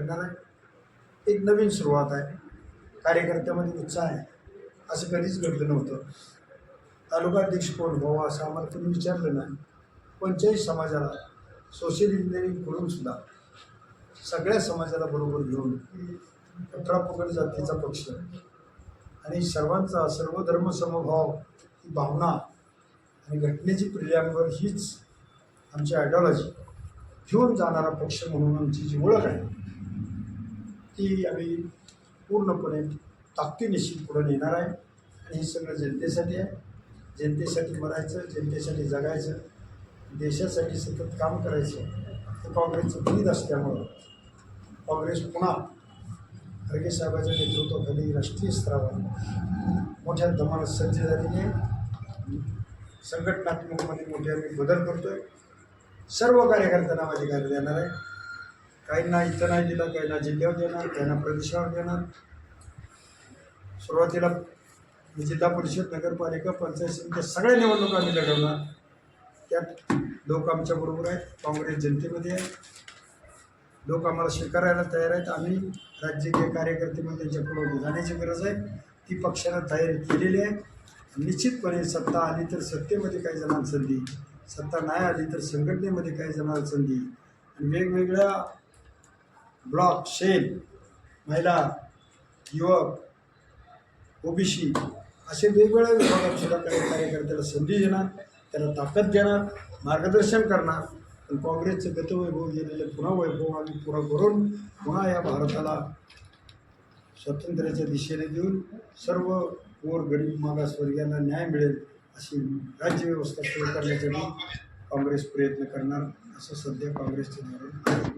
करणार आहे। एक नवीन सुरुवात आहे, कार्यकर्त्यामध्ये उत्साह आहे, असं कधीच घडलं नव्हतं। तालुकाध्यक्ष कोण व्हावं असं आम्हाला कोणी विचारलं नाही। पंचायत समाजाला सोशल इंजिनिअरिंग करून सुद्धा सगळ्या समाजाला बरोबर घेऊन 18 पगड जातीचा पक्ष आणि सर्वांचा सर्वधर्म समभाव ही भावना आणि घटनेची प्रियांवर हीच आमची आयडिओलॉजी घेऊन जाणारा पक्ष म्हणून आमची जी ओळख आहे ती आम्ही पूर्णपणे ताकदीनिशी पुढे नेणार आहे। आणि हे सगळं जनतेसाठी आहे, जनतेसाठी मरायचं, जनतेसाठी जगायचं, देशासाठी सतत काम करायचं हे काँग्रेसचं गणित असल्यामुळं काँग्रेस पुन्हा खरगे साहेबांच्या नेतृत्वाखाली राष्ट्रीय स्तरावर मोठ्या दमानं सज्ज झालेली आहे। संघटनात्मकमध्ये मोठे आम्ही बदल करतो आहे। सर्व कार्यकर्त्यांना माझी कार्य देणार आहे। काहींना इथं नाही दिलं, काहींना जिल्ह्यावर देणार, काहींना प्रदेशावर देणार। सुरुवातीला जिल्हा परिषद, नगरपालिका, पंचायत समिती सगळ्या निवडणुका आम्ही लढवणार। त्यात लोक आमच्याबरोबर आहेत, काँग्रेस जनतेमध्ये आहे, लोक आम्हाला स्वीकारायला तयार आहेत। आम्ही राजकीय कार्यकर्ते म्हणून त्यांच्यापुढे जाण्याची गरज आहे, ती पक्षानं तयारी केलेली आहे। निश्चितपणे सत्ता आली तर सत्तेमध्ये काही जणांना संधी, सत्ता नाही आली तर संघटनेमध्ये काही जणांना संधी, आणि वेगवेगळ्या ब्लॉक, शेल, महिला, युवक, ओबीसी असे वेगवेगळ्या विभागात सुद्धा काही कार्यकर्त्याला संधी देणार, त्याला ताकद देणार, मार्गदर्शन करणार। पण काँग्रेसचं गतवैभव गेलेलं पुन्हा वैभव आम्ही पुरं करून पुन्हा या भारताला स्वातंत्र्याच्या दिशेने देऊन सर्व गोर गरीब मागासवर्गीयांना न्याय मिळेल अशी राज्यव्यवस्था सुरू करण्यासाठी काँग्रेस प्रयत्न करणार, असं सध्या काँग्रेसचे धोरण आहे।